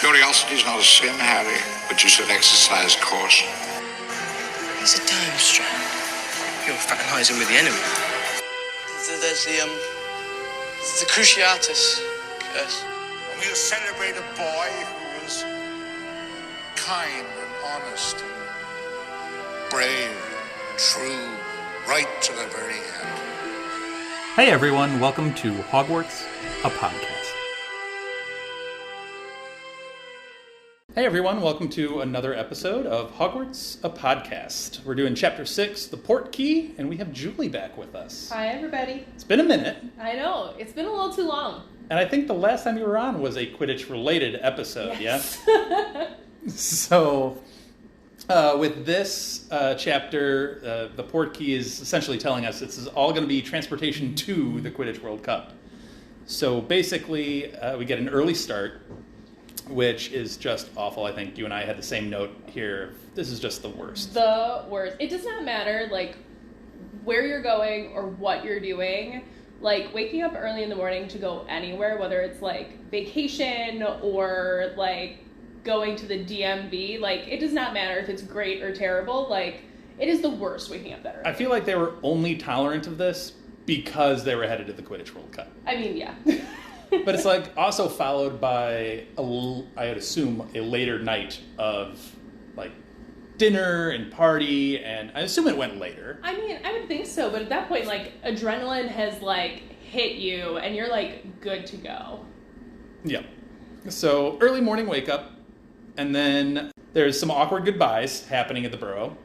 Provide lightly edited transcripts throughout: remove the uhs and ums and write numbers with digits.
Curiosity's not a sin, Harry, but you should exercise caution. There's a time strand. You're fraternizing with the enemy. There's the Cruciatus curse. And we'll celebrate a boy who was kind and honest and brave and true, right to the very end. Hey everyone, welcome to Hogwarts, a podcast. Hey everyone, welcome to another episode of Hogwarts, a podcast. We're doing Chapter 6, the Portkey, and we have Julie back with us. Hi everybody. It's been a minute. I know, it's been a little too long. And I think the last time you were on was a Quidditch-related episode, yes. Yeah? So, with this chapter, the Portkey is essentially telling us this is all going to be transportation to the Quidditch World Cup. So basically, we get an early start, which is just awful. I think you and I had the same note here. This is just the worst. The worst. It does not matter, like, where you're going or what you're doing. Like, waking up early in the morning to go anywhere, whether it's, like, vacation or, like, going to the DMV, like, it does not matter if it's great or terrible. Like, it is the worst waking up that early. I feel like they were only tolerant of this because they were headed to the Quidditch World Cup. I mean, yeah. But it's like also followed by, I would assume, a later night of like dinner and party, and I assume it went later. I mean, I would think so, but at that point, like, adrenaline has like hit you, and you're like good to go. Yeah. So early morning wake up, and then there's some awkward goodbyes happening at the Burrow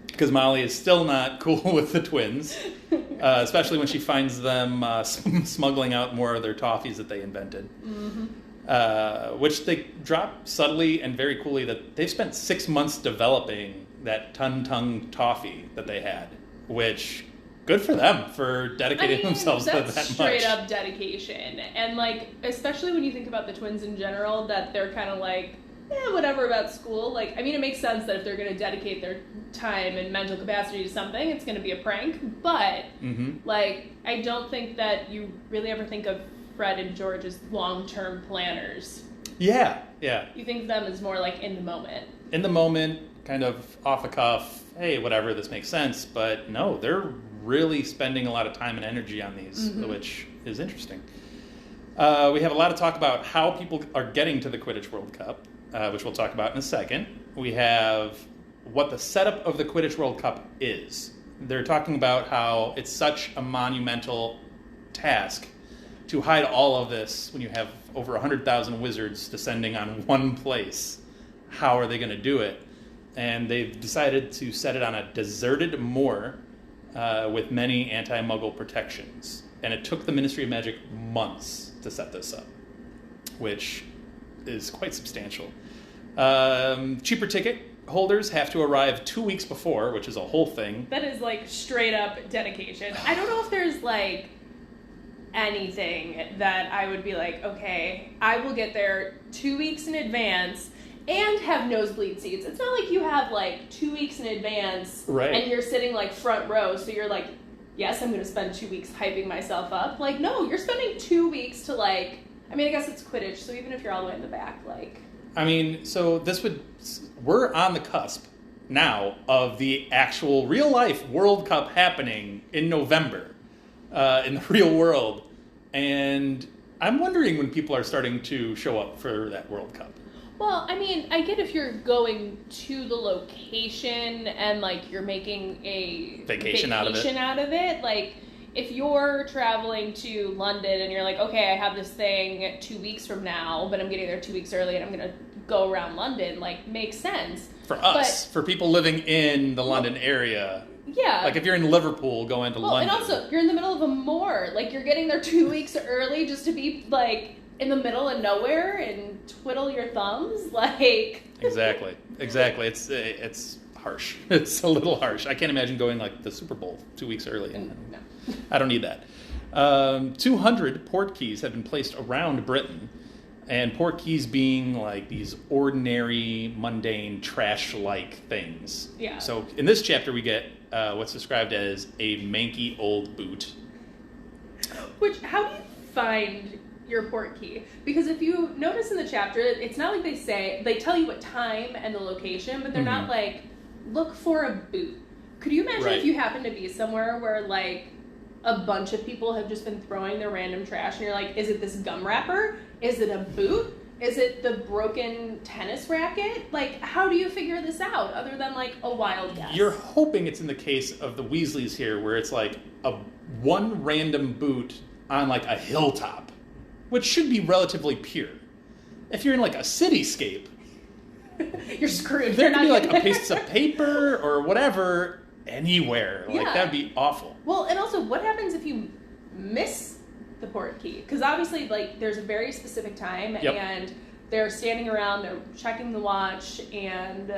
because Molly is still not cool with the twins. Especially when she finds them smuggling out more of their toffees that they invented. Mm-hmm. Which they drop subtly and very coolly that they've spent 6 months developing that Tung toffee that they had. Which, good for them for dedicating themselves to that much. That's straight up dedication. And, like, especially when you think about the twins in general, that they're kind of like, whatever about school. Like, I mean, it makes sense that if they're going to dedicate their time and mental capacity to something, it's going to be a prank. But, like, I don't think that you really ever think of Fred and George as long-term planners. Yeah. You think of them as more, like, in the moment. In the moment, kind of off the cuff, hey, whatever, this makes sense. But no, they're really spending a lot of time and energy on these, which is interesting. We have a lot of talk about how people are getting to the Quidditch World Cup. Which we'll talk about in a second. We have what the setup of the Quidditch World Cup is. They're talking about how it's such a monumental task to hide all of this when you have over 100,000 wizards descending on one place. How are they going to do it? And they've decided to set it on a deserted moor with many anti-Muggle protections. And it took the Ministry of Magic months to set this up, which is quite substantial. Cheaper ticket holders have to arrive 2 weeks before, which is a whole thing. That is, like, straight up dedication. I don't know if there's, like, anything that I would be like, okay, I will get there 2 weeks in advance and have nosebleed seats. It's not like you have, like, 2 weeks in advance and you're sitting, like, front row, so you're like, yes, I'm going to spend 2 weeks hyping myself up. Like, no, you're spending 2 weeks to, like, I mean, I guess it's Quidditch, so even if you're all the way in the back, like... I mean, so we're on the cusp now of the actual real-life World Cup happening in November in the real world. And I'm wondering when people are starting to show up for that World Cup. Well, I mean, I get if you're going to the location and, like, you're making a vacation out of it. Like... If you're traveling to London and you're like, okay, I have this thing 2 weeks from now, but I'm getting there 2 weeks early and I'm going to go around London, like, makes sense. For us, for people living in the London area. Yeah. Like, if you're in Liverpool going to London. And also, you're in the middle of a moor. Like, you're getting there 2 weeks early just to be, like, in the middle of nowhere and twiddle your thumbs. Like... Exactly. It's harsh. It's a little harsh. I can't imagine going, like, the Super Bowl 2 weeks early. No. I don't need that. 200 Portkeys have been placed around Britain, and Portkeys being like these ordinary, mundane, trash-like things. Yeah. So in this chapter, we get what's described as a manky old boot. Which, how do you find your Portkey. Because if you notice in the chapter, it's not like they tell you what time and the location, but they're not like, look for a boot. Could you imagine if you happen to be somewhere where like a bunch of people have just been throwing their random trash and you're like, is it this gum wrapper? Is it a boot? Is it the broken tennis racket? Like, how do you figure this out other than like a wild guess? You're hoping it's in the case of the Weasleys here where it's like one random boot on like a hilltop, which should be relatively pure. If you're in like a cityscape, you're screwed. There could be like a piece of paper or whatever anywhere. Like that'd be awful. Well, and also, what happens if you miss the Portkey? Because obviously, like, there's a very specific time, and they're standing around, they're checking the watch, and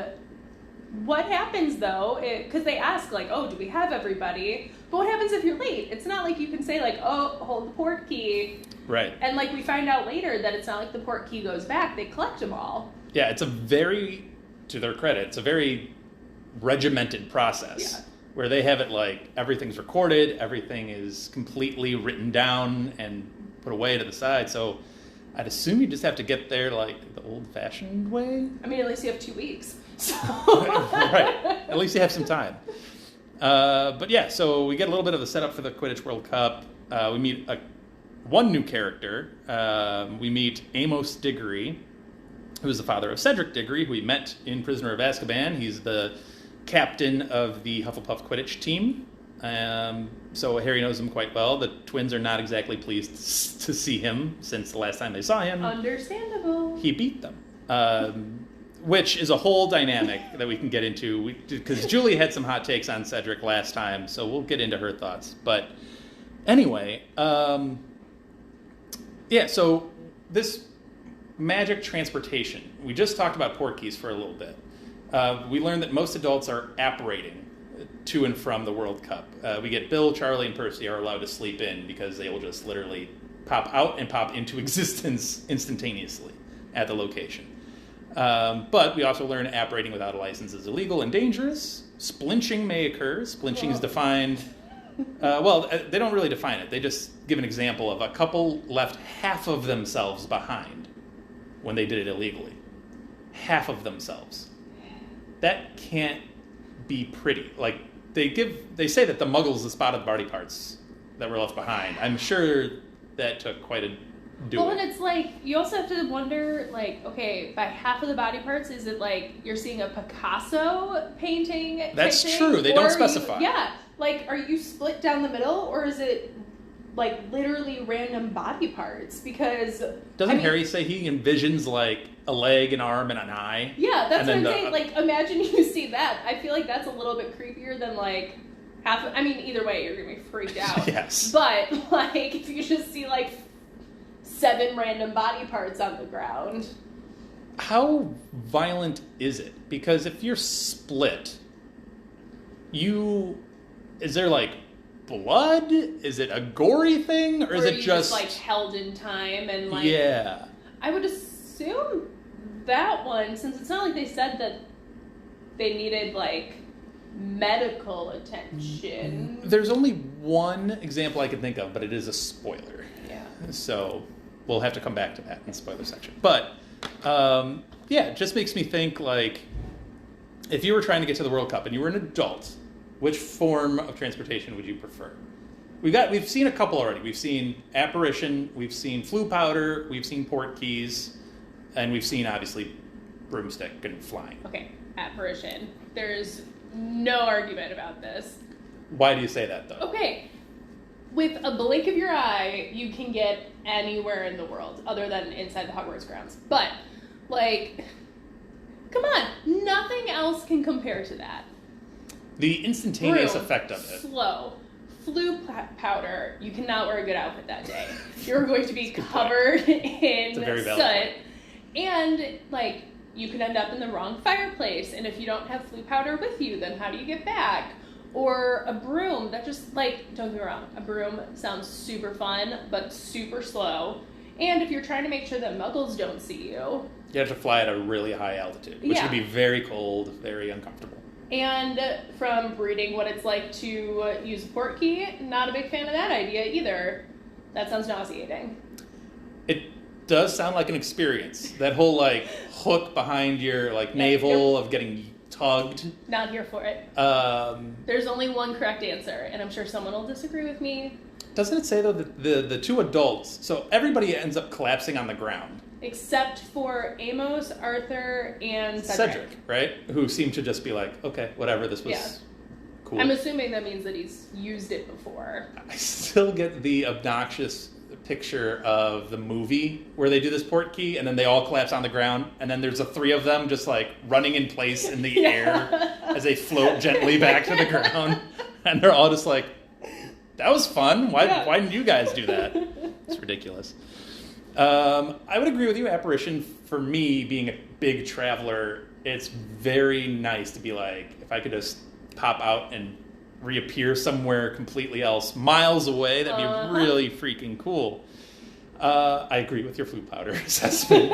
what happens though? Because they ask, like, oh, do we have everybody? But what happens if you're late? It's not like you can say, like, oh, hold the Portkey. Right. And like we find out later that it's not like the Portkey goes back; they collect them all. Yeah, it's a very, to their credit, it's a very regimented process. Yeah. Where they have it like everything's recorded, everything is completely written down and put away to the side. So I'd assume you just have to get there like the old-fashioned way. I mean, at least you have 2 weeks. So. Right. At least you have some time. But yeah, so we get a little bit of the setup for the Quidditch World Cup. We meet one new character. We meet Amos Diggory, who is the father of Cedric Diggory, who we met in Prisoner of Azkaban. He's the captain of the Hufflepuff Quidditch team. So Harry knows him quite well. The twins are not exactly pleased to see him since the last time they saw him. Understandable. He beat them. Which is a whole dynamic that we can get into. Because Julie had some hot takes on Cedric last time, so we'll get into her thoughts. But anyway, so this magic transportation. We just talked about Portkeys for a little bit. We learned that most adults are apparating to and from the World Cup. We get Bill, Charlie, and Percy are allowed to sleep in because they will just literally pop out and pop into existence instantaneously at the location. But we also learn apparating without a license is illegal and dangerous. Splinching may occur. Splinching is defined... they don't really define it. They just give an example of a couple left half of themselves behind when they did it illegally. Half of themselves. That can't be pretty. Like, they say that the Muggles spotted the body parts that were left behind. I'm sure that took quite a doing. Well, and it's like, you also have to wonder, like, okay, by half of the body parts, is it like you're seeing a Picasso painting? That's true. They don't specify. Like, are you split down the middle, or is it like literally random body parts? Because doesn't Harry say he envisions like a leg, an arm, and an eye? Yeah, that's what I'm saying. Like, imagine you see that. I feel like that's a little bit creepier than like half. I mean, either way, you're gonna be freaked out. Yes. But like, if you just see like 7 random body parts on the ground. How violent is it? Because if you're split, is there like blood? Is it a gory thing, or is it just like held in time and like? Yeah. I would assume that one, since it's not like they said that they needed like medical attention. There's only one example I can think of, but it is a spoiler. Yeah. So we'll have to come back to that in the spoiler section. But it just makes me think, like, if you were trying to get to the World Cup and you were an adult, which form of transportation would you prefer? We've seen a couple already. We've seen apparition, we've seen flu powder, we've seen Portkeys, and we've seen, obviously, broomstick and flying. Okay, apparition. There's no argument about this. Why do you say that, though? Okay, with a blink of your eye, you can get anywhere in the world, other than inside the Hogwarts grounds. But, like, come on, nothing else can compare to that. The instantaneous effect of it. Slow. Flu powder, you cannot wear a good outfit that day. You're going to be covered in soot. And, like, you could end up in the wrong fireplace. And if you don't have flu powder with you, then how do you get back? Or a broom that just, like, don't get me wrong, a broom sounds super fun, but super slow. And if you're trying to make sure that Muggles don't see you. You have to fly at a really high altitude, which can be very cold, very uncomfortable. And from reading what it's like to use a Portkey, not a big fan of that idea either. That sounds nauseating. It does sound like an experience. That whole, like, hook behind your, like, navel of getting tugged. Not here for it. There's only one correct answer, and I'm sure someone will disagree with me. Doesn't it say, though, that the two adults, so everybody ends up collapsing on the ground? Except for Amos, Arthur, and Cedric. Right? Who seem to just be like, okay, whatever, this was cool. I'm assuming that means that he's used it before. I still get the obnoxious picture of the movie where they do this Portkey and then they all collapse on the ground and then there's the three of them just like running in place in the air as they float gently back to the ground, and they're all just like, that was fun. Why didn't you guys do that? It's ridiculous. I would agree with you. Apparition, for me, being a big traveler, it's very nice to be like, if I could just pop out and reappear somewhere completely else, miles away, that'd be really freaking cool. I agree with your flu powder assessment.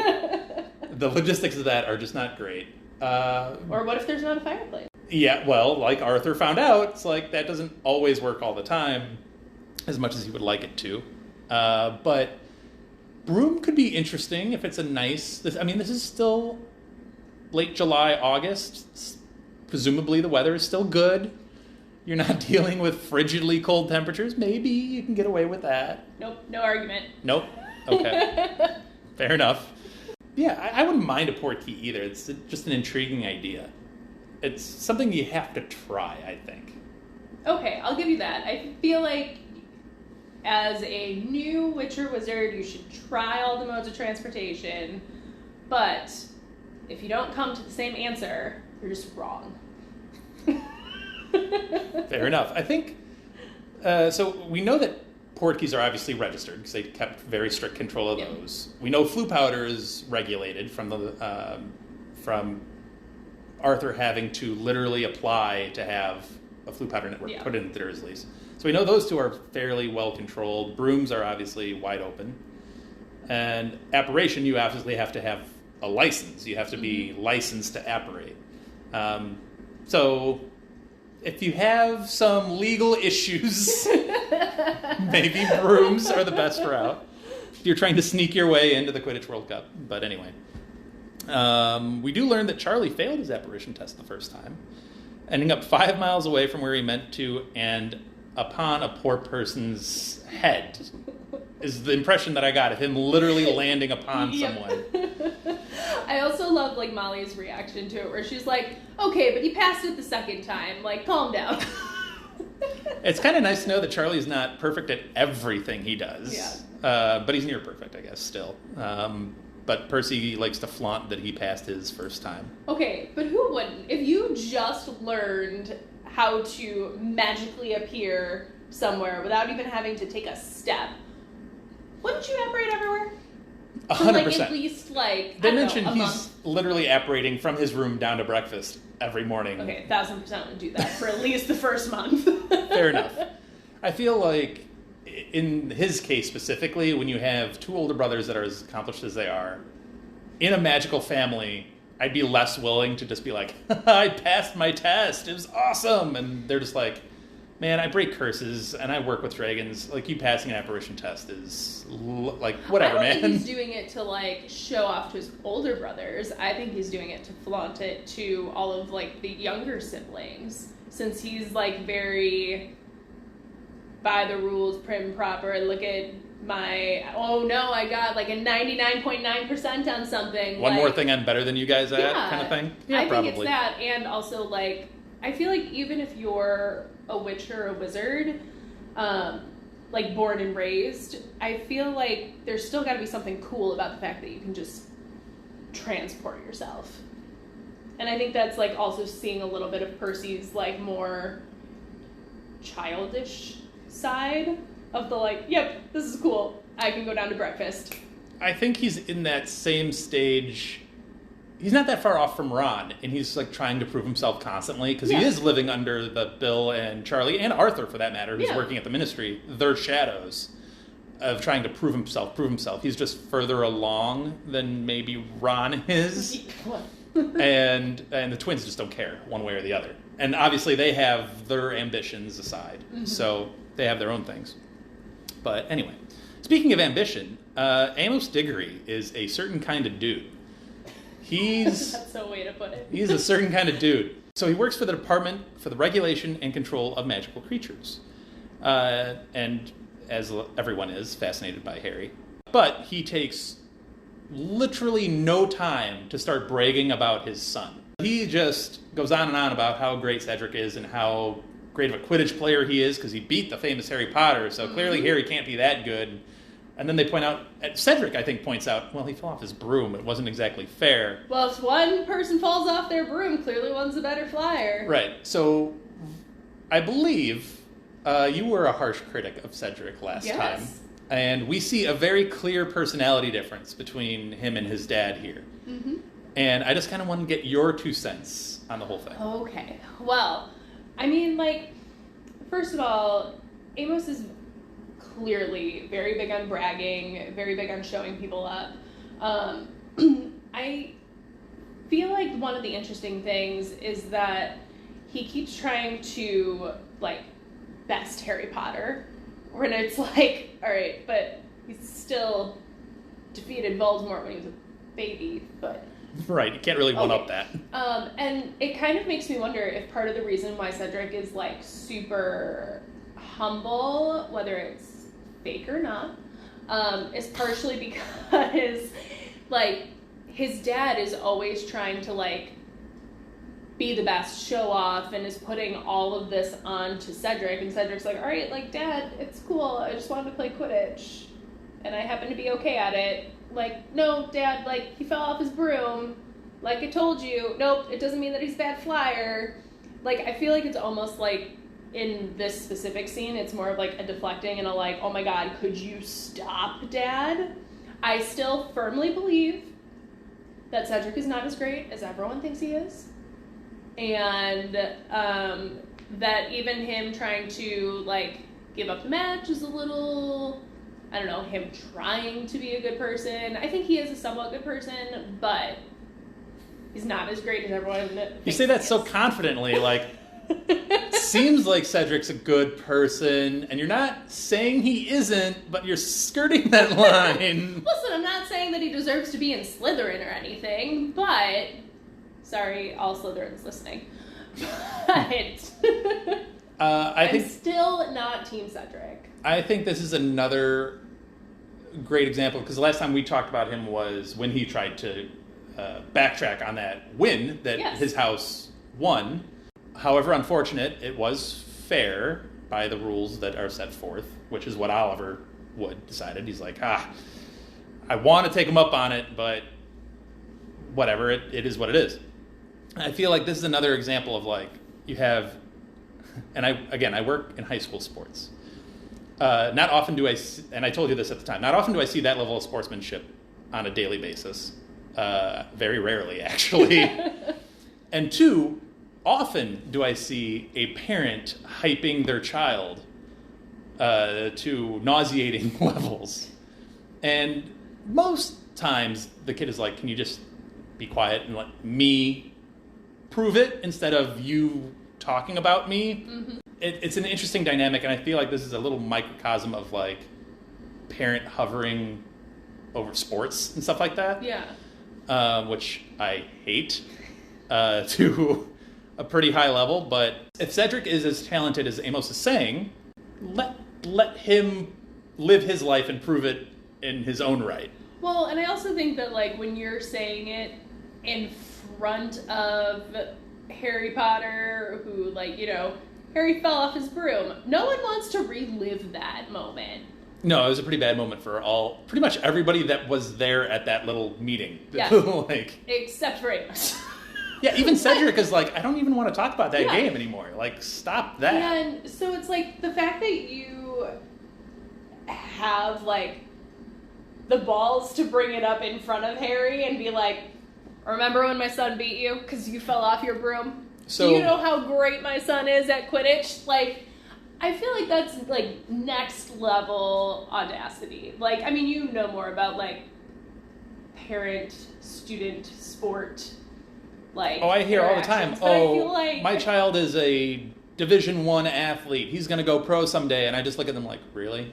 The logistics of that are just not great. Or what if there's not a fireplace? Yeah, well, like Arthur found out, it's like that doesn't always work all the time as much as he would like it to. But broom could be interesting if it's a nice... this is still late July, August. Presumably the weather is still good. You're not dealing with frigidly cold temperatures. Maybe you can get away with that. Nope, no argument. Nope. Okay. Fair enough. Yeah, I wouldn't mind a Portkey either. It's just an intriguing idea. It's something you have to try, I think. Okay, I'll give you that. I feel like as a new Witcher wizard, you should try all the modes of transportation. But if you don't come to the same answer, you're just wrong. Fair enough. I think, so we know that Portkeys are obviously registered because they kept very strict control of those. We know flu powder is regulated from Arthur having to literally apply to have a flu powder network put in Dursleys. So we know those two are fairly well controlled. Brooms are obviously wide open. And apparition, you obviously have to have a license. You have to be licensed to apparate. So if you have some legal issues, maybe brooms are the best route if you're trying to sneak your way into the Quidditch World Cup. But anyway, we do learn that Charlie failed his apparition test the first time, ending up 5 miles away from where he meant to and upon a poor person's head, is the impression that I got of him literally landing upon someone. I also love, like, Molly's reaction to it, where she's like, okay, but you passed it the second time. Like, calm down. It's kind of nice to know that Charlie's not perfect at everything he does. Yeah. But he's near perfect, I guess, still. But Percy likes to flaunt that he passed his first time. Okay, but who wouldn't? If you just learned how to magically appear somewhere without even having to take a step, wouldn't you apparate everywhere? 100%. Like, at least, like, they mentioned he's literally apparating from his room down to breakfast every morning. Okay, 1,000% would do that for at least the first month. Fair enough. I feel like, in his case specifically, when you have two older brothers that are as accomplished as they are, in a magical family, I'd be less willing to just be like, I passed my test, it was awesome! And they're just like, man, I break curses, and I work with dragons. Like, you passing an apparition test is, like, whatever, man. I don't think he's doing it to, like, show off to his older brothers. I think he's doing it to flaunt it to all of, like, the younger siblings. Since he's, like, very by the rules, prim, proper, look at my, oh no, I got, like, a 99.9% on something. One more thing I'm better than you guys at, kind of thing? Yeah, I probably. think it's that, and also, like, I feel like even if you're a witch or a wizard, like, born and raised, I feel like there's still got to be something cool about the fact that you can just transport yourself. And I think that's, like, also seeing a little bit of Percy's, like, more childish side of the, like, yep, this is cool, I can go down to breakfast. I think he's in that same stage. He's not that far off from Ron, and he's, like, trying to prove himself constantly, because he is living under the Bill and Charlie, and Arthur, for that matter, who's working at the Ministry, their shadows of trying to prove himself. He's just further along than maybe Ron is. and the twins just don't care, one way or the other. And obviously they have their ambitions aside, so they have their own things. But anyway, speaking of ambition, Amos Diggory is a certain kind of dude. That's a way to put it. He's a certain kind of dude. So he works for the Department for the Regulation and Control of Magical Creatures. And as everyone is, fascinated by Harry. But he takes literally no time to start bragging about his son. He just goes on and on about how great Cedric is and how great of a Quidditch player he is because he beat the famous Harry Potter, so clearly Harry can't be that good. And then they point out, Cedric, I think, points out, well, he fell off his broom. It wasn't exactly fair. Well, if one person falls off their broom, clearly one's a better flyer. Right. So I believe you were a harsh critic of Cedric last time. And we see a very clear personality difference between him and his dad here. Mm-hmm. And I just kind of want to get your 2 cents on the whole thing. Okay. Well, I mean, like, first of all, Amos is clearly very big on bragging, very big on showing people up. I feel like one of the interesting things is that he keeps trying to, like, best Harry Potter, when it's like, all right, but he still defeated Voldemort when he was a baby, but... Right, you can't really one-up that. And it kind of makes me wonder if part of the reason why Cedric is, like, super humble, whether it's fake or not, is partially because, like, his dad is always trying to, like, be the best, show off, and is putting all of this on to Cedric, and Cedric's like, all right, like, Dad, it's cool, I just wanted to play Quidditch, and I happen to be okay at it. Like, no, Dad, like, he fell off his broom, like I told you, nope, it doesn't mean that he's a bad flyer. Like, I feel like it's almost like, in this specific scene, it's more of like a deflecting and a like, oh my god, could you stop, Dad? I still firmly believe that Cedric is not as great as everyone thinks he is. And that even him trying to, like, give up the match is a little, I don't know, him trying to be a good person. I think he is a somewhat good person, but he's not as great as everyone thinks. You say that so confidently, like, seems like Cedric's a good person, and you're not saying he isn't, but you're skirting that line. Listen, I'm not saying that he deserves to be in Slytherin or anything, but... Sorry, all Slytherins listening. But... I'm still not Team Cedric. I think this is another great example, because the last time we talked about him was when he tried to backtrack on that win that his house won. However unfortunate, it was fair by the rules that are set forth, which is what Oliver Wood decided. He's like, I want to take him up on it, but whatever, it is what it is. I feel like this is another example of, like, you have, and I work in high school sports. Not often do I, and I told you this at the time, not often do I see that level of sportsmanship on a daily basis. Very rarely, actually. And 2, often do I see a parent hyping their child to nauseating levels. And most times the kid is like, can you just be quiet and let me prove it instead of you talking about me? Mm-hmm. It's an interesting dynamic, and I feel like this is a little microcosm of, like, parent hovering over sports and stuff like that. Yeah. Which I hate to a pretty high level, but if Cedric is as talented as Amos is saying, let him live his life and prove it in his own right. Well, and I also think that, like, when you're saying it in front of Harry Potter, who, like, you know, Harry fell off his broom, no one wants to relive that moment. No, it was a pretty bad moment for pretty much everybody that was there at that little meeting. Yeah. Like, except for Amos. Yeah, even Cedric is like, I don't even want to talk about that game anymore. Like, stop that. And so it's like, the fact that you have, like, the balls to bring it up in front of Harry and be like, remember when my son beat you because you fell off your broom? So, do you know how great my son is at Quidditch? Like, I feel like that's, like, next level audacity. Like, I mean, you know more about, like, parent-student sport, like, I hear all the time, but I feel like, my child is a Division I athlete. He's going to go pro someday. And I just look at them like, really?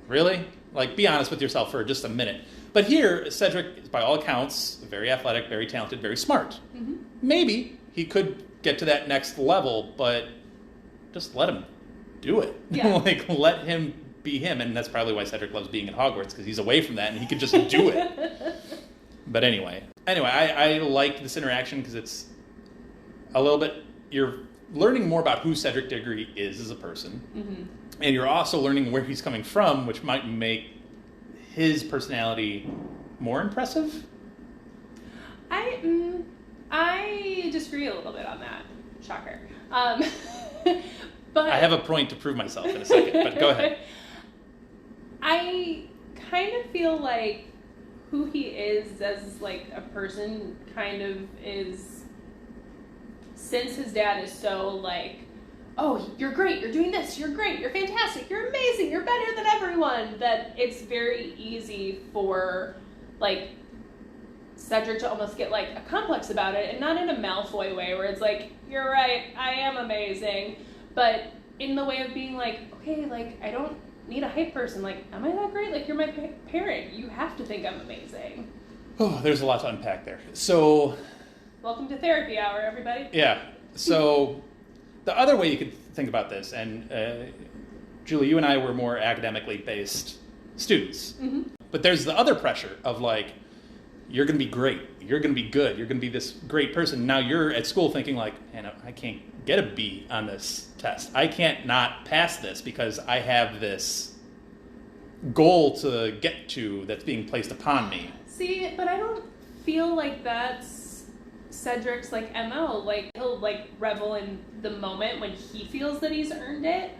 Really? Like, be honest with yourself for just a minute. But here, Cedric is, by all accounts, very athletic, very talented, very smart. Mm-hmm. Maybe he could get to that next level, but just let him do it. Yeah. Like, let him be him. And that's probably why Cedric loves being at Hogwarts, because he's away from that and he can just do it. But anyway, I like this interaction because it's a little bit, you're learning more about who Cedric Diggory is as a person. Mm-hmm. And you're also learning where he's coming from, which might make his personality more impressive. I disagree a little bit on that. Shocker. But I have a point to prove myself in a second, but go ahead. I kind of feel like who he is as like a person kind of is, since his dad is so like, oh, you're great, you're doing this, you're great, you're fantastic, you're amazing, you're better than everyone, that it's very easy for, like, Cedric to almost get, like, a complex about it, and not in a Malfoy way, where it's like, you're right, I am amazing, but in the way of being like, okay, like, I don't need a hype person, like, am I that great? Like, you're my parent, you have to think I'm amazing. Oh, there's a lot to unpack there. So... Welcome to therapy hour, everybody. Yeah, so... The other way you could think about this, and Julie, you and I were more academically based students, mm-hmm. But there's the other pressure of like, you're going to be great, you're going to be good, you're going to be this great person. Now you're at school thinking like, man, I can't get a B on this test. I can't not pass this because I have this goal to get to that's being placed upon me. See, but I don't feel like that's Cedric's like MO. Like, he'll like revel in the moment when he feels that he's earned it,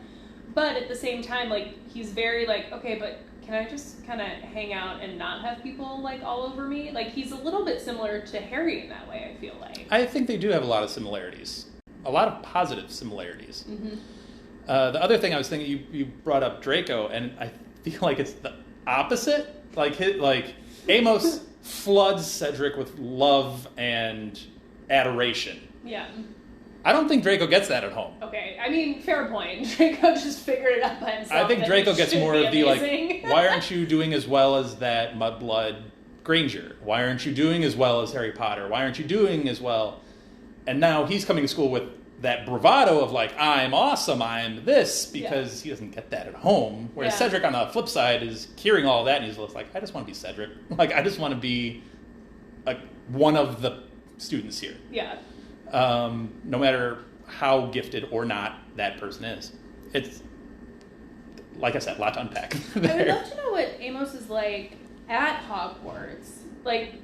but at the same time, like, he's very like, okay, but can I just kind of hang out and not have people like all over me? Like, he's a little bit similar to Harry in that way, I feel like. I think they do have a lot of similarities, a lot of positive similarities. Mm-hmm. The other thing I was thinking, you brought up Draco, and I feel like it's the opposite. Like Amos floods Cedric with love and adoration. Yeah. I don't think Draco gets that at home. Okay, I mean, fair point. Draco just figured it out by himself. I think Draco gets more of the like, why aren't you doing as well as that mudblood Granger? Why aren't you doing as well as Harry Potter? Why aren't you doing as well? And now he's coming to school with that bravado of like, I'm awesome, I'm this, because he doesn't get that at home. Whereas Cedric on the flip side is hearing all that and he's just like, I just want to be Cedric. Like, I just want to be one of the students here. Yeah. No matter how gifted or not that person is. It's, like I said, a lot to unpack there. I would love to know what Amos is like at Hogwarts. Like,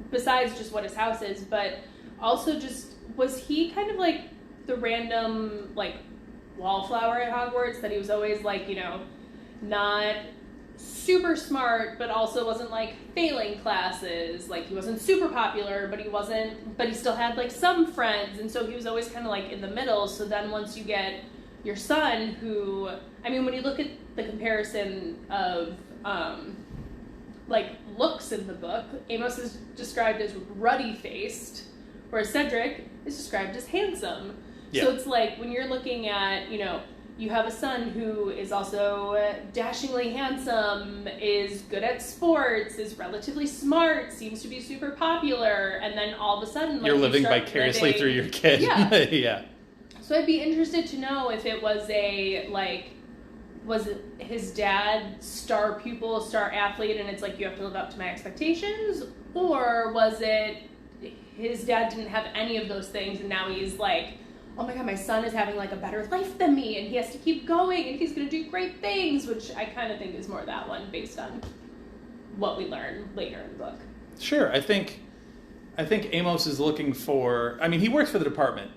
besides just what his house is, but also just, was he kind of like the random, like, wallflower at Hogwarts, that he was always, like, you know, not super smart, but also wasn't, like, failing classes. Like, he wasn't super popular, but he still had, like, some friends, and so he was always kind of, like, in the middle. So then once you get your son, who, I mean, when you look at the comparison of, like, looks in the book, Amos is described as ruddy-faced, whereas Cedric is described as handsome. Yeah. So it's like, when you're looking at, you know, you have a son who is also dashingly handsome, is good at sports, is relatively smart, seems to be super popular, and then all of a sudden, like, you're living vicariously through your kid. Yeah. Yeah. So I'd be interested to know if it was was it his dad, star pupil, star athlete, and it's like, you have to live up to my expectations, or was it his dad didn't have any of those things, and now he's like, oh my god, my son is having like a better life than me, and he has to keep going, and he's going to do great things, which I kind of think is more that one, based on what we learn later in the book. Sure, I think Amos is looking for, I mean, he works for the Department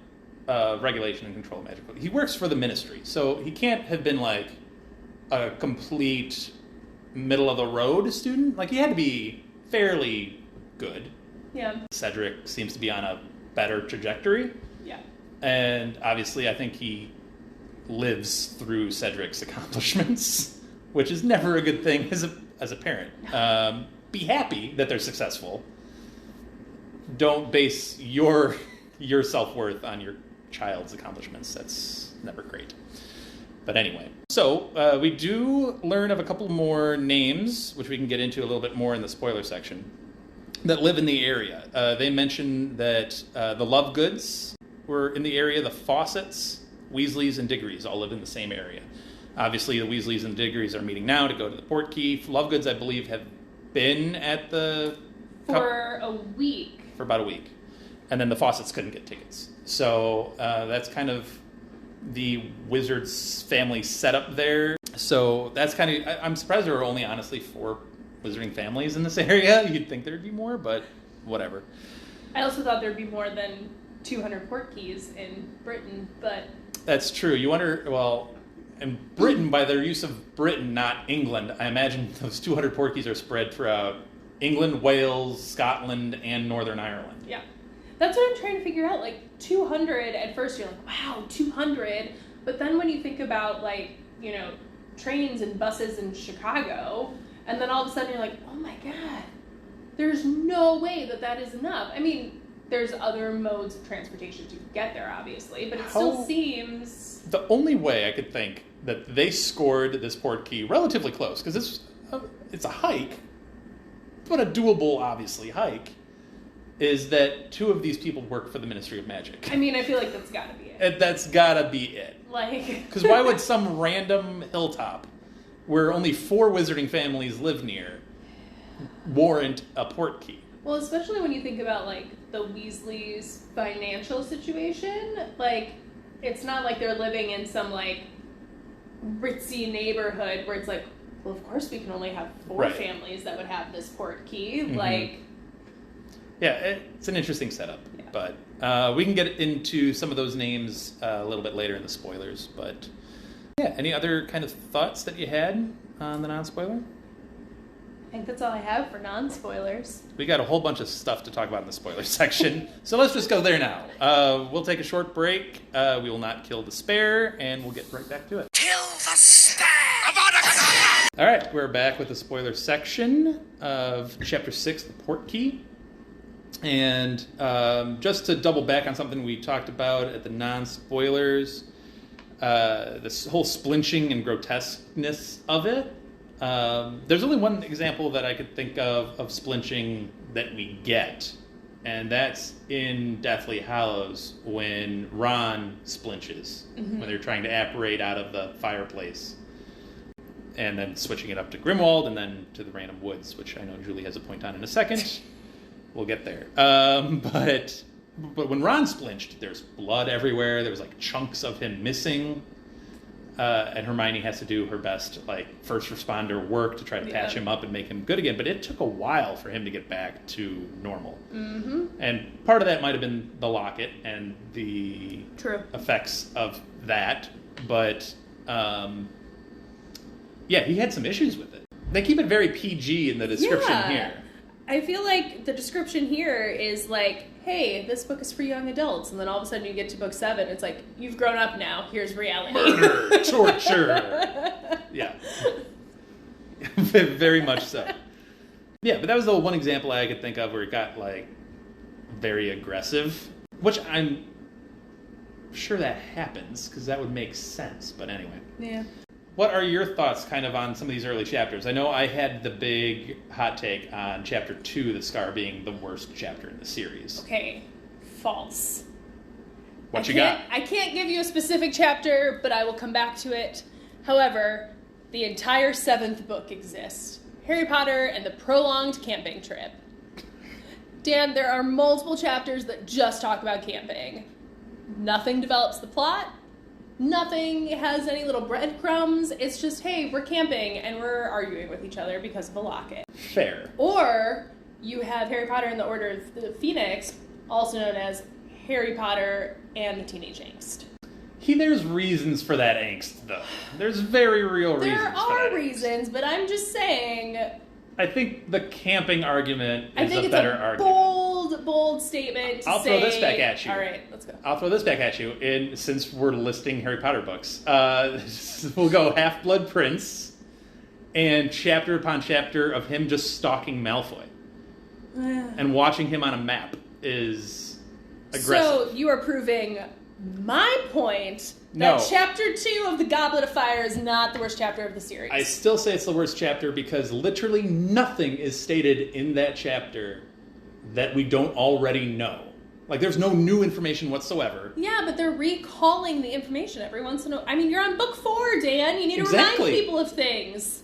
of Regulation and Control of Magic. He works for the Ministry, so he can't have been like a complete middle-of-the-road student. Like, he had to be fairly good. Yeah. Cedric seems to be on a better trajectory. Yeah. And obviously, I think he lives through Cedric's accomplishments, which is never a good thing as a parent. Be happy that they're successful. Don't base your self-worth on your child's accomplishments. That's never great. But anyway. So, we do learn of a couple more names, which we can get into a little bit more in the spoiler section, that live in the area. They mention that the Lovegoods were in the area. The Fawcetts, Weasleys, and Diggorys all live in the same area. Obviously, the Weasleys and Diggorys are meeting now to go to the Portkey. Lovegoods, I believe, have been at the... For a week. For about a week. And then the Fawcetts couldn't get tickets. So that's kind of the Wizards family setup there. So that's kind of... I'm surprised there are only, honestly, 4 Wizarding families in this area. You'd think there'd be more, but whatever. I also thought there'd be more than 200 Portkeys in Britain, but... That's true. You wonder... Well... In Britain, by their use of Britain, not England, I imagine those 200 Portkeys are spread throughout England, Wales, Scotland, and Northern Ireland. Yeah. That's what I'm trying to figure out. Like, 200, at first you're like, wow, 200. But then when you think about, like, you know, trains and buses in Chicago, and then all of a sudden you're like, oh my God, there's no way that is enough. I mean, there's other modes of transportation to get there, obviously, but it still seems... The only way I could think that they scored this Portkey relatively close, because it's a hike, but a doable, obviously, hike, is that 2 of these people work for the Ministry of Magic. I mean, I feel like that's gotta be it. That's gotta be it. Like... Because why would some random hilltop, where only 4 wizarding families live near, warrant a Portkey? Well, especially when you think about, like, the Weasleys' financial situation, like... It's not like they're living in some, like, ritzy neighborhood where it's like, well, of course we can only have 4 families that would have this Portkey. Mm-hmm. Like... Yeah, it's an interesting setup. Yeah. But we can get into some of those names a little bit later in the spoilers. But, yeah, any other kind of thoughts that you had on the non-spoiler? I think that's all I have for non-spoilers. We got a whole bunch of stuff to talk about in the spoiler section, so let's just go there now. We'll take a short break. We will not kill the spare, and we'll get right back to it. Kill the spare! All right, we're back with the spoiler section of Chapter 6, the Portkey. And just to double back on something we talked about at the non-spoilers, this whole splinching and grotesqueness of it. There's only one example that I could think of splinching that we get, and that's in Deathly Hallows when Ron splinches, when they're trying to apparate out of the fireplace, and then switching it up to Grimwald and then to the Random Woods, which I know Julie has a point on in a second. We'll get there. But when Ron splinched, there's blood everywhere. There was like chunks of him missing. And Hermione has to do her best, like, first responder work to try to patch him up and make him good again. But it took a while for him to get back to normal. Mm-hmm. And part of that might have been the locket and the effects of that. But, yeah, he had some issues with it. They keep it very PG in the description here. I feel like the description here is like, hey, this book is for young adults. And then all of a sudden you get to book 7, it's like, you've grown up now, here's reality. Murder, torture. Yeah. Very much so. Yeah, but that was the one example I could think of where it got, like, very aggressive. Which I'm sure that happens, because that would make sense. But anyway. Yeah. What are your thoughts kind of on some of these early chapters? I know I had the big hot take on Chapter 2, The Scar, being the worst chapter in the series. Okay, false. What you got? I can't give you a specific chapter, but I will come back to it. However, the entire 7th book exists. Harry Potter and the Prolonged Camping Trip. Dan, there are multiple chapters that just talk about camping. Nothing develops the plot. Nothing has any little breadcrumbs. It's just, hey, we're camping and we're arguing with each other because of a locket. Fair. Or you have Harry Potter and the Order of the Phoenix, also known as Harry Potter and the Teenage Angst. There's reasons for that angst, though. There's very real reasons for that. There are reasons, but I'm just saying... I think the camping argument is a better argument. Bold statement to I'll throw this back at you. All right, let's go. I'll throw this back at you. And since we're listing Harry Potter books, we'll go Half-Blood Prince and chapter upon chapter of him just stalking Malfoy. And watching him on a map is aggressive. So you are proving my point No. That chapter 2 of The Goblet of Fire is not the worst chapter of the series. I still say it's the worst chapter because literally nothing is stated in that chapter that we don't already know. Like, there's no new information whatsoever. Yeah, but they're recalling the information every once in a while. I mean, you're on book 4, Dan. You need to Exactly. remind people of things.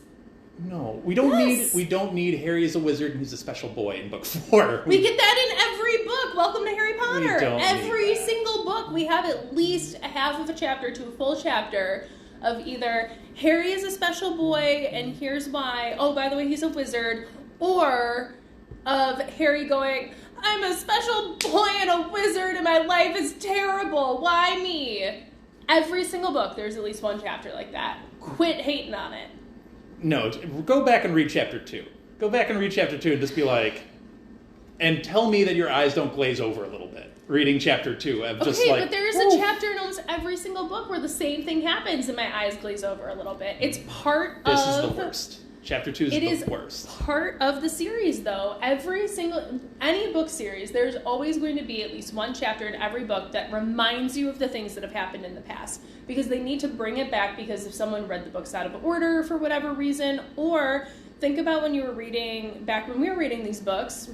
No, we don't need Harry as a wizard and he's a special boy in book 4. We get that in every book. Welcome to Harry Potter. don't Every need that. single book, we have at least a half of a chapter to a full chapter of either Harry is a special boy and here's why. Oh, by the way, he's a wizard. Or of Harry going, I'm a special boy and a wizard and my life is terrible. Why me? Every single book, there's at least one chapter like that. Quit hating on it. No, go back and read chapter 2. Go back and read chapter 2 and just be like, and tell me that your eyes don't glaze over a little bit reading chapter 2. I'm just Okay, like, but there is a chapter in almost every single book where the same thing happens and my eyes glaze over a little bit. It's part this of... is the worst. Chapter 2 is the worst. Part of the series, though. Any book series, there's always going to be at least one chapter in every book that reminds you of the things that have happened in the past. Because they need to bring it back because if someone read the books out of order for whatever reason, or think about when we were reading these books,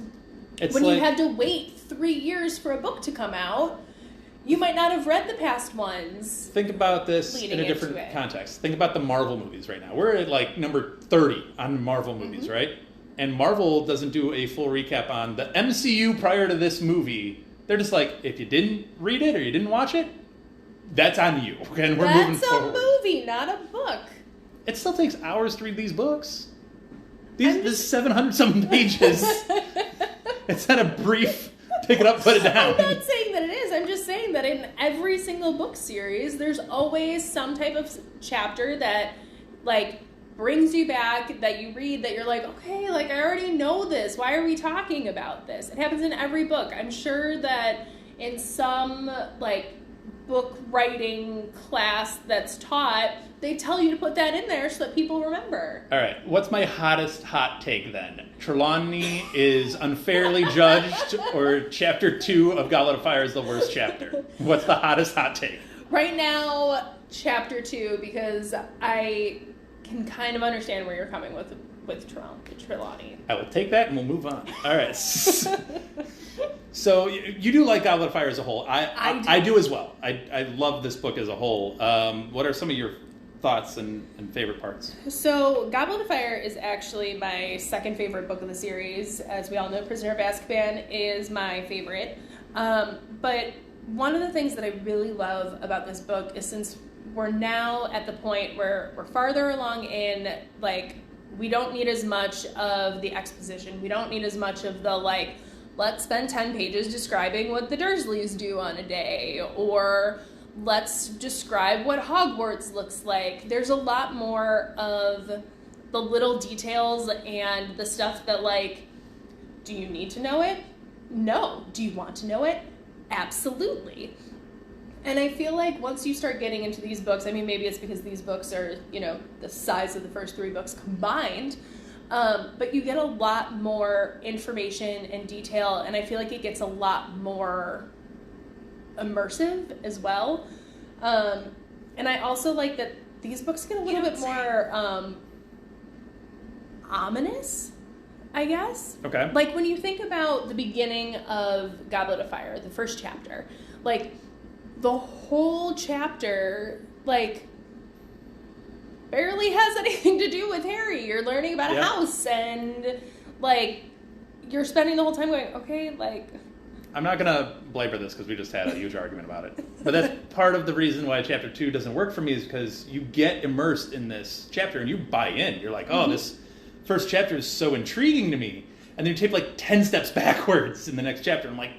when you had to wait 3 years for a book to come out, you might not have read the past ones. Think about this in a different context. Think about the Marvel movies right now. We're at like number 30 on Marvel movies, right? And Marvel doesn't do a full recap on the MCU prior to this movie. They're just like, if you didn't read it or you didn't watch it, that's on you. And we're moving forward. That's a movie, not a book. It still takes hours to read these books. This 700-something pages. It's not a brief... Pick it up, put it down. I'm not saying that it is. I'm just saying that in every single book series, there's always some type of chapter that, like, brings you back, that you read, that you're like, okay, like, I already know this. Why are we talking about this? It happens in every book. I'm sure that in some, like, book writing class that's taught, they tell you to put that in there so that people remember. All right, what's my hottest hot take then? Trelawney is unfairly judged, or chapter 2 of Goblet of Fire is the worst chapter? What's the hottest hot take? Right now, chapter 2, because I can kind of understand where you're coming with Trelawney. I will take that and we'll move on. All right. So you do like Goblet of Fire as a whole. I do as well. I love this book as a whole. What are some of your thoughts and favorite parts? So Goblet of Fire is actually my second favorite book of the series. As we all know, Prisoner of Azkaban is my favorite. But one of the things that I really love about this book is since we're now at the point where we're farther along in, like, we don't need as much of the exposition. We don't need as much of the, like, let's spend 10 pages describing what the Dursleys do on a day, or let's describe what Hogwarts looks like. There's a lot more of the little details and the stuff that, like, do you need to know it? No. Do you want to know it? Absolutely. And I feel like once you start getting into these books, I mean, maybe it's because these books are, you know, the size of the first 3 books combined, but you get a lot more information and detail, and I feel like it gets a lot more immersive as well. And I also like that these books get a little bit more ominous, I guess. Okay. Like, when you think about the beginning of Goblet of Fire, the first chapter, like, the whole chapter, like, barely has anything to do with Harry. You're learning about a house, and, like, you're spending the whole time going, okay, like... I'm not going to belabor this because we just had a huge argument about it. But that's part of the reason why chapter 2 doesn't work for me, is because you get immersed in this chapter and you buy in. You're like, oh, this first chapter is so intriguing to me. And then you take, like, 10 steps backwards in the next chapter. I'm like,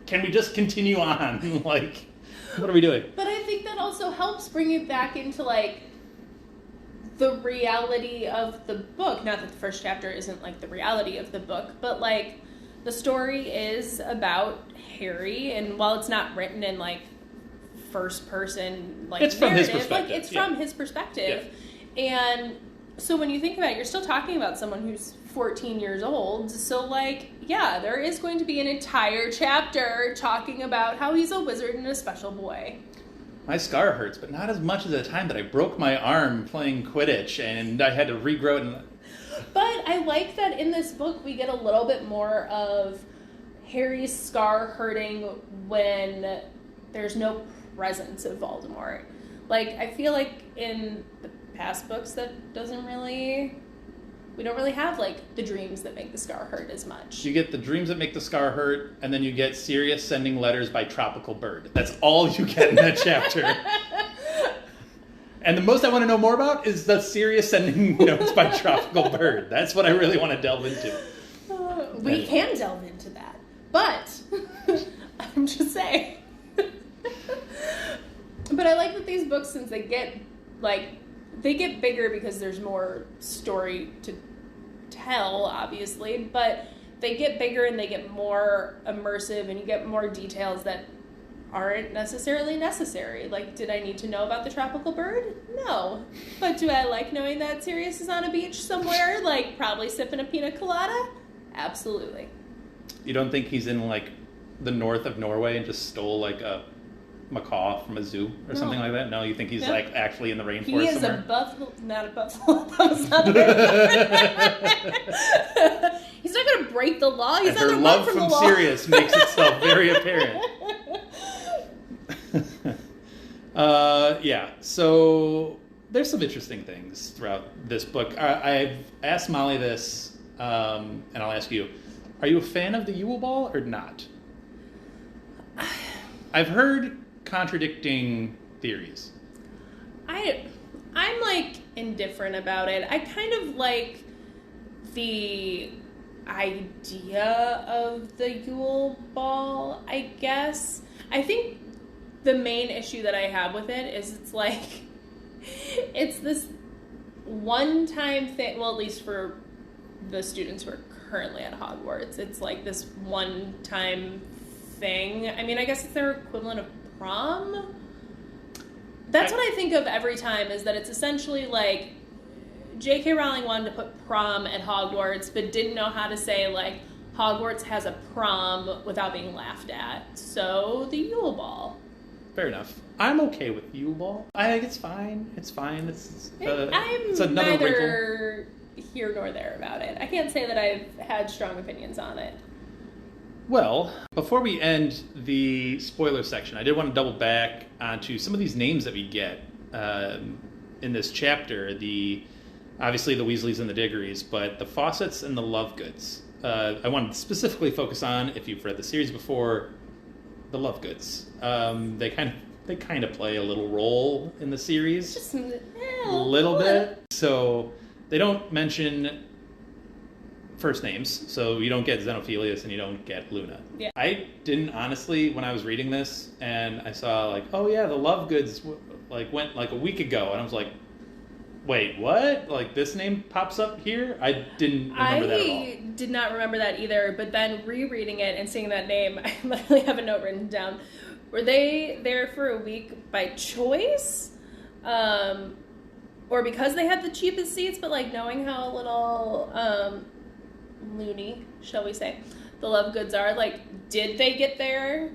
can we just continue on? Like, what are we doing? But I think that also helps bring it back into, like, the reality of the book. Not that the first chapter isn't, like, the reality of the book, but, like, the story is about Harry, and while it's not written in, like, first person, like, it's narrative, from his perspective. like, it's from his perspective. Yeah. And so when you think about it, you're still talking about someone who's 14 years old. So, like, yeah, there is going to be an entire chapter talking about how he's a wizard and a special boy. My scar hurts, but not as much as the time that I broke my arm playing Quidditch and I had to regrow it. But I like that in this book we get a little bit more of Harry's scar hurting when there's no presence of Voldemort. Like, I feel like in the past books that doesn't really... We don't really have, like, the dreams that make the scar hurt as much. You get the dreams that make the scar hurt, and then you get Sirius sending letters by Tropical Bird. That's all you get in that chapter. And the most I want to know more about is the Sirius sending notes by Tropical Bird. That's what I really want to delve into. We can delve into that. But, I'm just saying. But I like that these books, since they get, like... They get bigger because there's more story to tell, obviously, but they get bigger and they get more immersive and you get more details that aren't necessarily necessary. Like, did I need to know about the tropical bird? No. But do I like knowing that Sirius is on a beach somewhere, like, probably sipping a pina colada? Absolutely. You don't think he's in, like, the north of Norway and just stole, like, a macaw from a zoo or something like that? No, you think he's like actually in the rainforest He is somewhere? a buffalo, not a buffalo. That was not the right. He's not going to break the law. He's and not her going to love run from from the law. Sirius makes itself very apparent. Yeah, so there's some interesting things throughout this book. I've asked Molly this, and I'll ask you, are you a fan of the Yule Ball or not? I've heard contradicting theories. I'm like indifferent about it. I kind of like the idea of the Yule Ball, I guess. I think the main issue that I have with it is it's like it's this one-time thing, well, at least for the students who are currently at Hogwarts, it's like this one-time thing. I mean, I guess it's their equivalent of prom. That's what I think of every time, is that it's essentially like J.K. Rowling wanted to put prom at Hogwarts, but didn't know how to say, like, Hogwarts has a prom without being laughed at. So, the Yule Ball. Fair enough. I'm okay with Yule Ball. I think it's fine. It's fine. It's another neither here nor there about it. I can't say that I've had strong opinions on it. Well, before we end the spoiler section, I did want to double back onto some of these names that we get in this chapter. Obviously the Weasleys and the Diggorys, but the Fawcetts and the Lovegoods. I wanted to specifically focus on, if you've read the series before, the Lovegoods. They kind of play a little role in the series. Just a little bit. So they don't mention first names, so you don't get Xenophilius and you don't get Luna. Yeah. I didn't, honestly, when I was reading this and I saw, like, oh yeah, the Lovegoods went like a week ago, and I was like, wait, what? Like, this name pops up here? I didn't remember that at all. I did not remember that either, but then rereading it and seeing that name, I literally have a note written down. Were they there for a week by choice? Or because they had the cheapest seats, but, like, knowing how little loony, shall we say, the Lovegoods are, like, did they get there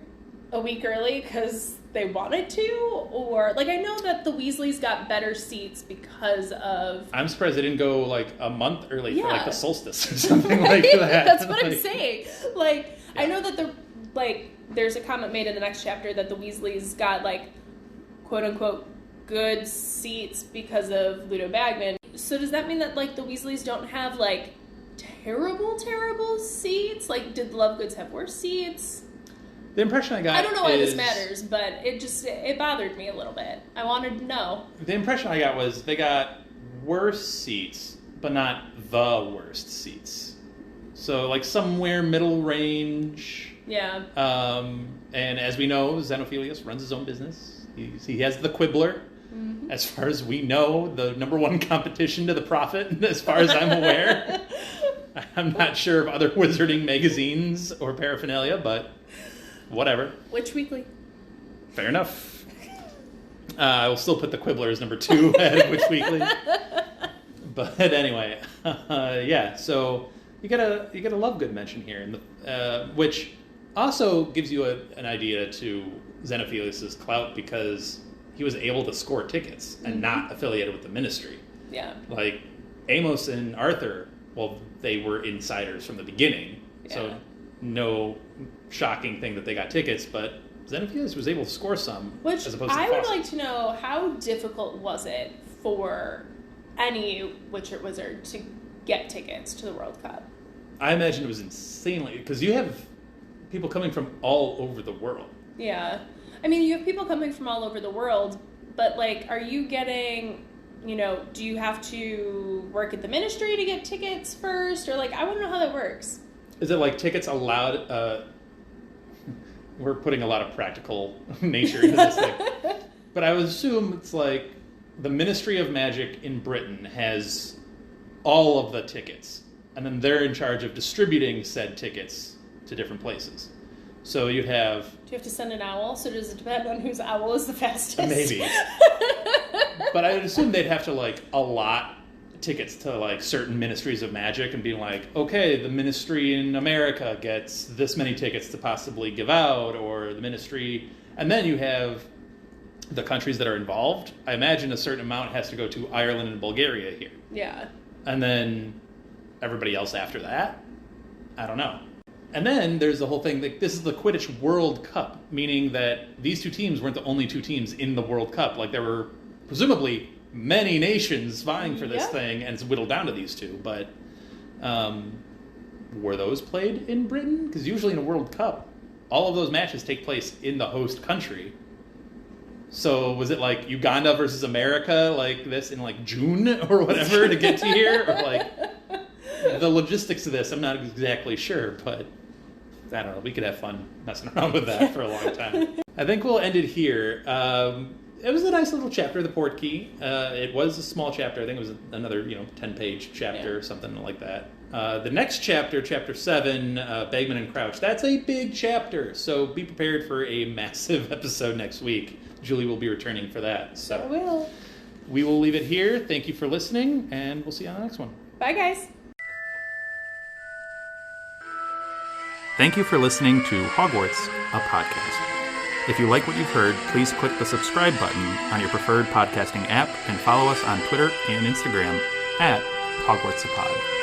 a week early because they wanted to? Or, like, I know that the Weasleys got better seats because of... I'm surprised they didn't go, like, a month early for, like, the solstice or Right? something like that. That's what I'm saying. Like, yeah. I know that there's a comment made in the next chapter that the Weasleys got, like, quote-unquote good seats because of Ludo Bagman. So does that mean that, like, the Weasleys don't have, like, terrible seats? Like, did the Lovegoods have worse seats? The impression I got I don't know why this matters, but it bothered me a little bit. I wanted to know. The impression I got was they got worse seats, but not the worst seats. So, like, somewhere middle range. Yeah. And as we know, Xenophilius runs his own business. He has the Quibbler. Mm-hmm. As far as we know, the number one competition to the Prophet, as far as I'm aware. I'm not sure of other wizarding magazines or paraphernalia, but whatever. Witch Weekly. Fair enough. I will still put the Quibbler as number 2 at Witch Weekly. But anyway, yeah. So you get a Lovegood mention here, which also gives you an idea to Xenophilius' clout, because he was able to score tickets and not affiliated with the ministry. Yeah. Like, Amos and Arthur, well, they were insiders from the beginning, so no shocking thing that they got tickets, but Xenophius was able to score some, which as opposed to I would Fawcett. like to know, how difficult was it for any Witcher wizard to get tickets to the World Cup? I imagine it was insanely, because you have people coming from all over the world. Yeah. I mean, you have people coming from all over the world, but, like, are you getting, you know, do you have to work at the ministry to get tickets first? Or, like, I want to know how that works. Is it like tickets allowed? We're putting a lot of practical nature into this thing. But I would assume it's like the Ministry of Magic in Britain has all of the tickets. And then they're in charge of distributing said tickets to different places. So you'd have... Do you have to send an owl? So does it depend on whose owl is the fastest? Maybe. But I would assume they'd have to, like, allot tickets to, like, certain ministries of magic and be like, okay, the ministry in America gets this many tickets to possibly give out, or the ministry... And then you have the countries that are involved. I imagine a certain amount has to go to Ireland and Bulgaria here. Yeah. And then everybody else after that? I don't know. And then there's the whole thing that this is the Quidditch World Cup, meaning that these two teams weren't the only two teams in the World Cup. Like, there were presumably many nations vying for this thing, and it's whittled down to these two. But were those played in Britain? Because usually in a World Cup, all of those matches take place in the host country. So was it like Uganda versus America, like this in like June or whatever to get to here? Or like the logistics of this, I'm not exactly sure, but I don't know. We could have fun messing around with that for a long time. I think we'll end it here. It was a nice little chapter, the Portkey. It was a small chapter. I think it was another 10-page chapter or something like that. The next chapter, Chapter 7, Bagman and Crouch, that's a big chapter. So be prepared for a massive episode next week. Julie will be returning for that. So will. We will leave it here. Thank you for listening, and we'll see you on the next one. Bye, guys. Thank you for listening to Hogwarts, a podcast. If you like what you've heard, please click the subscribe button on your preferred podcasting app and follow us on Twitter and Instagram at Hogwarts a Pod.